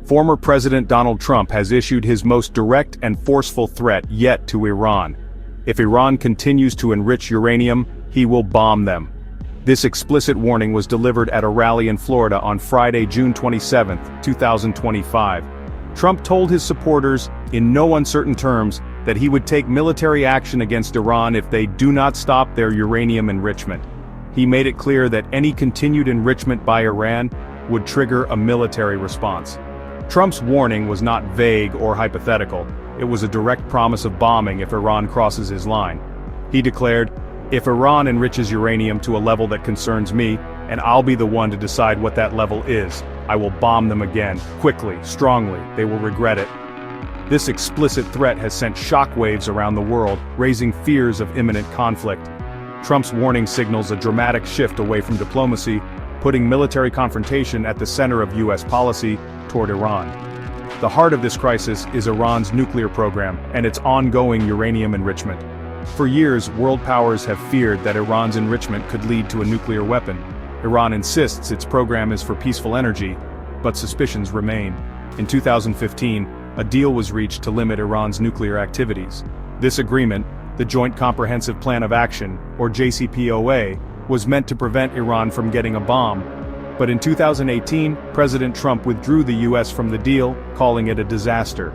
Former President Donald Trump has issued his most direct and forceful threat yet to Iran. If Iran continues to enrich uranium, he will bomb them. This explicit warning was delivered at a rally in Florida on Friday, June 27, 2025. Trump told his supporters, in no uncertain terms, that he would take military action against Iran if they do not stop their uranium enrichment. He made it clear that any continued enrichment by Iran would trigger a military response. Trump's warning was not vague or hypothetical. It was a direct promise of bombing if Iran crosses his line. He declared, "If Iran enriches uranium to a level that concerns me, and I'll be the one to decide what that level is, I will bomb them again, quickly, strongly, they will regret it." This explicit threat has sent shockwaves around the world, raising fears of imminent conflict. Trump's warning signals a dramatic shift away from diplomacy, putting military confrontation at the center of U.S. policy toward Iran. The heart of this crisis is Iran's nuclear program and its ongoing uranium enrichment. For years, world powers have feared that Iran's enrichment could lead to a nuclear weapon. Iran insists its program is for peaceful energy, but suspicions remain. In 2015, a deal was reached to limit Iran's nuclear activities. This agreement, the Joint Comprehensive Plan of Action, or JCPOA, was meant to prevent Iran from getting a bomb. But in 2018, President Trump withdrew the U.S. from the deal, calling it a disaster.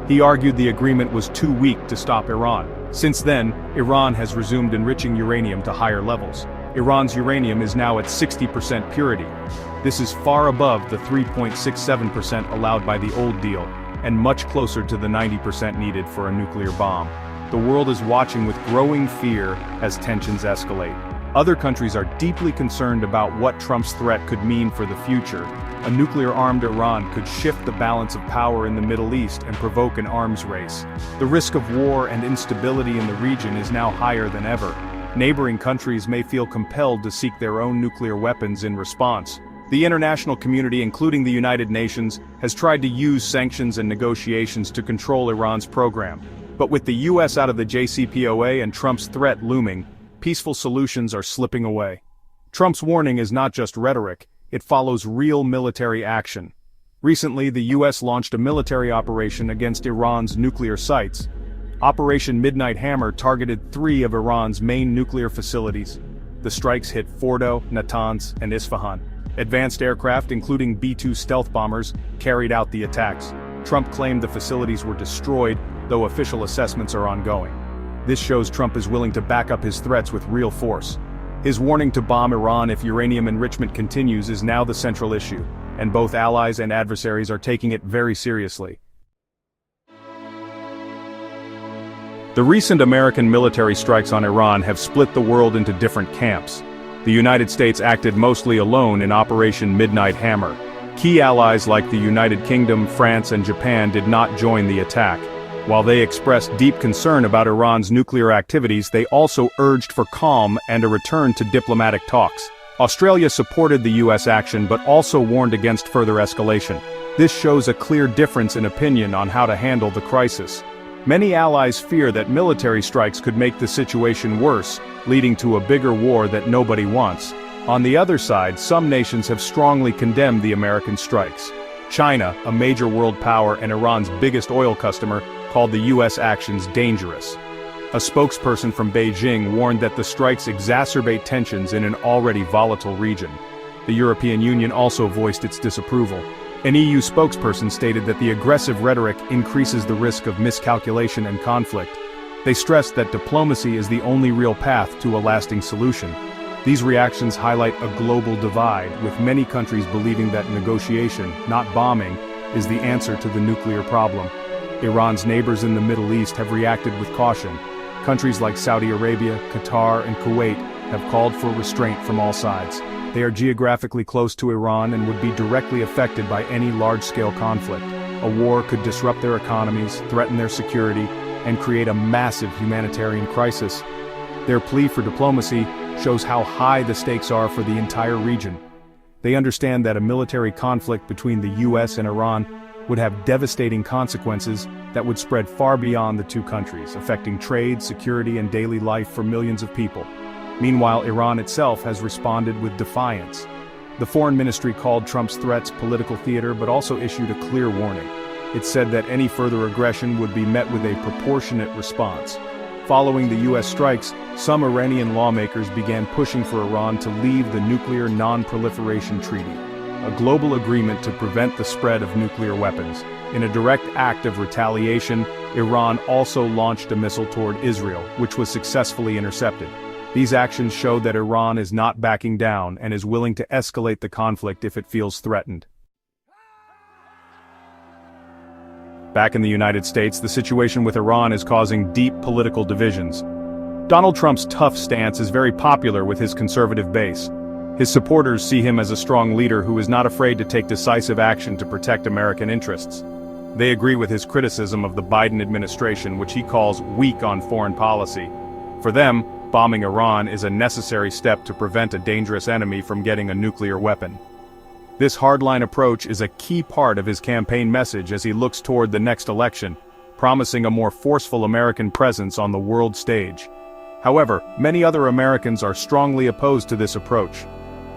He argued the agreement was too weak to stop Iran. Since then, Iran has resumed enriching uranium to higher levels. Iran's uranium is now at 60% purity. This is far above the 3.67% allowed by the old deal, and much closer to the 90% needed for a nuclear bomb. The world is watching with growing fear as tensions escalate. Other countries are deeply concerned about what Trump's threat could mean for the future. A nuclear-armed Iran could shift the balance of power in the Middle East and provoke an arms race. The risk of war and instability in the region is now higher than ever. Neighboring countries may feel compelled to seek their own nuclear weapons in response. The international community, including the United Nations, has tried to use sanctions and negotiations to control Iran's program. But with the U.S. out of the JCPOA and Trump's threat looming, peaceful solutions are slipping away. Trump's warning is not just rhetoric, it follows real military action. Recently, the U.S. launched a military operation against Iran's nuclear sites. Operation Midnight Hammer targeted 3 of Iran's main nuclear facilities. The strikes hit Fordo, Natanz, and Isfahan. Advanced aircraft, including B-2 stealth bombers, carried out the attacks. Trump claimed the facilities were destroyed, though official assessments are ongoing. This shows Trump is willing to back up his threats with real force. His warning to bomb Iran if uranium enrichment continues is now the central issue, and both allies and adversaries are taking it very seriously. The recent American military strikes on Iran have split the world into different camps. The United States acted mostly alone in Operation Midnight Hammer. Key allies like the United Kingdom, France, and Japan did not join the attack. While they expressed deep concern about Iran's nuclear activities, they also urged for calm and a return to diplomatic talks. Australia supported the U.S. action but also warned against further escalation. This shows a clear difference in opinion on how to handle the crisis. Many allies fear that military strikes could make the situation worse, leading to a bigger war that nobody wants. On the other side, some nations have strongly condemned the American strikes. China, a major world power and Iran's biggest oil customer, called the U.S. actions dangerous. A spokesperson from Beijing warned that the strikes exacerbate tensions in an already volatile region. The European Union also voiced its disapproval. An EU spokesperson stated that the aggressive rhetoric increases the risk of miscalculation and conflict. They stressed that diplomacy is the only real path to a lasting solution. These reactions highlight a global divide, with many countries believing that negotiation, not bombing, is the answer to the nuclear problem. Iran's neighbors in the Middle East have reacted with caution. Countries like Saudi Arabia, Qatar, and Kuwait have called for restraint from all sides. They are geographically close to Iran and would be directly affected by any large-scale conflict. A war could disrupt their economies, threaten their security, and create a massive humanitarian crisis. Their plea for diplomacy shows how high the stakes are for the entire region. They understand that a military conflict between the U.S. and Iran would have devastating consequences that would spread far beyond the two countries, affecting trade, security, and daily life for millions of people. Meanwhile, Iran itself has responded with defiance. The foreign ministry called Trump's threats political theater but also issued a clear warning. It said that any further aggression would be met with a proportionate response. Following the US strikes, some Iranian lawmakers began pushing for Iran to leave the Nuclear Non-Proliferation Treaty, a global agreement to prevent the spread of nuclear weapons. In a direct act of retaliation, Iran also launched a missile toward Israel, which was successfully intercepted. These actions show that Iran is not backing down and is willing to escalate the conflict if it feels threatened. Back in the United States, the situation with Iran is causing deep political divisions. Donald Trump's tough stance is very popular with his conservative base. His supporters see him as a strong leader who is not afraid to take decisive action to protect American interests. They agree with his criticism of the Biden administration, which he calls weak on foreign policy. For them, bombing Iran is a necessary step to prevent a dangerous enemy from getting a nuclear weapon. This hardline approach is a key part of his campaign message as he looks toward the next election, promising a more forceful American presence on the world stage. However, many other Americans are strongly opposed to this approach.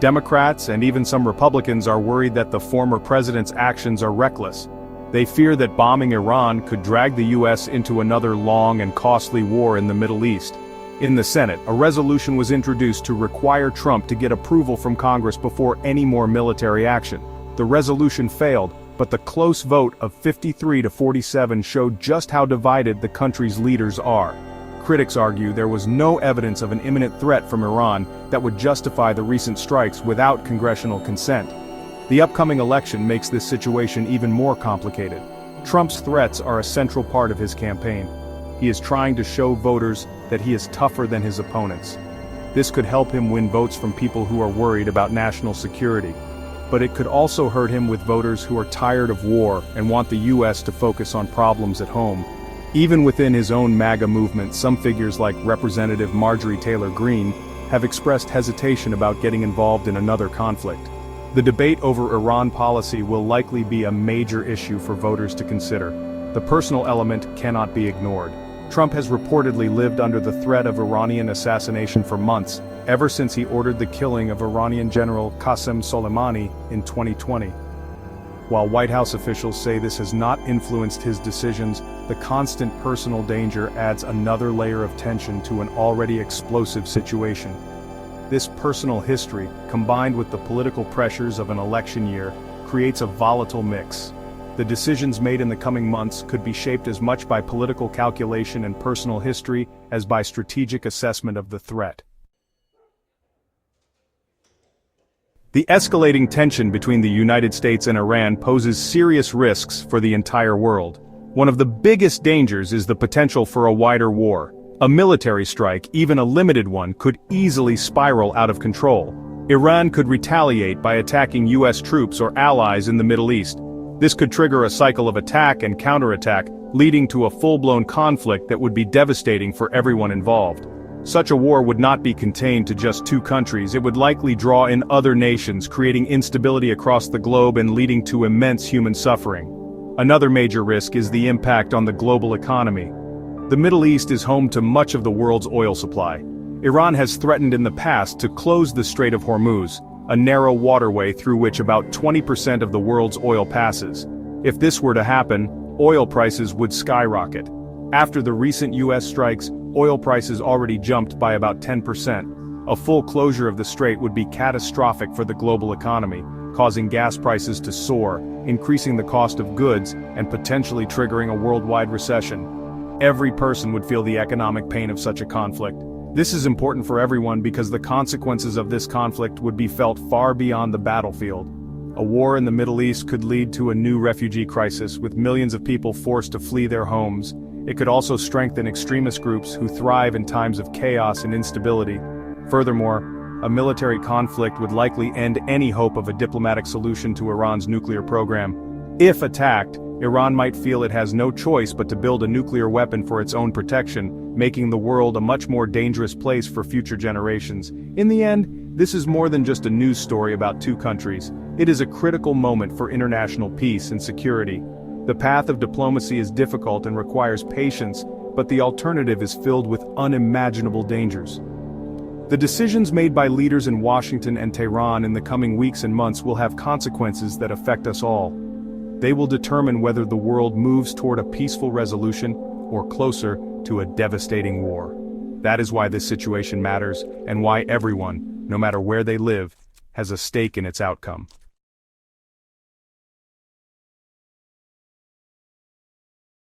Democrats and even some Republicans are worried that the former president's actions are reckless. They fear that bombing Iran could drag the US into another long and costly war in the Middle East. In the Senate, a resolution was introduced to require Trump to get approval from Congress before any more military action. The resolution failed, but the close vote of 53 to 47 showed just how divided the country's leaders are. Critics argue there was no evidence of an imminent threat from Iran that would justify the recent strikes without congressional consent. The upcoming election makes this situation even more complicated. Trump's threats are a central part of his campaign. He is trying to show voters that he is tougher than his opponents. This could help him win votes from people who are worried about national security. But it could also hurt him with voters who are tired of war and want the US to focus on problems at home. Even within his own MAGA movement, some figures like Representative Marjorie Taylor Greene have expressed hesitation about getting involved in another conflict. The debate over Iran policy will likely be a major issue for voters to consider. The personal element cannot be ignored. Trump has reportedly lived under the threat of Iranian assassination for months, ever since he ordered the killing of Iranian General Qasem Soleimani in 2020. While White House officials say this has not influenced his decisions, the constant personal danger adds another layer of tension to an already explosive situation. This personal history, combined with the political pressures of an election year, creates a volatile mix. The decisions made in the coming months could be shaped as much by political calculation and personal history as by strategic assessment of the threat. The escalating tension between the United States and Iran poses serious risks for the entire world. One of the biggest dangers is the potential for a wider war. A military strike, even a limited one, could easily spiral out of control. Iran could retaliate by attacking US troops or allies in the Middle East. This could trigger a cycle of attack and counterattack, leading to a full-blown conflict that would be devastating for everyone involved. Such a war would not be contained to just two countries. It would likely draw in other nations, creating instability across the globe and leading to immense human suffering. Another major risk is the impact on the global economy. The Middle East is home to much of the world's oil supply. Iran has threatened in the past to close the Strait of Hormuz, a narrow waterway through which about 20% of the world's oil passes. If this were to happen, oil prices would skyrocket. After the recent US strikes, oil prices already jumped by about 10%. A full closure of the strait would be catastrophic for the global economy, causing gas prices to soar, increasing the cost of goods, and potentially triggering a worldwide recession. Every person would feel the economic pain of such a conflict. This is important for everyone because the consequences of this conflict would be felt far beyond the battlefield. A war in the Middle East could lead to a new refugee crisis, with millions of people forced to flee their homes. It could also strengthen extremist groups who thrive in times of chaos and instability. Furthermore, a military conflict would likely end any hope of a diplomatic solution to Iran's nuclear program. If attacked, Iran might feel it has no choice but to build a nuclear weapon for its own protection, making the world a much more dangerous place for future generations. In the end, this is more than just a news story about two countries. It is a critical moment for international peace and security. The path of diplomacy is difficult and requires patience, but the alternative is filled with unimaginable dangers. The decisions made by leaders in Washington and Tehran in the coming weeks and months will have consequences that affect us all. They will determine whether the world moves toward a peaceful resolution or closer to a devastating war. That is why this situation matters, and why everyone, no matter where they live, has a stake in its outcome.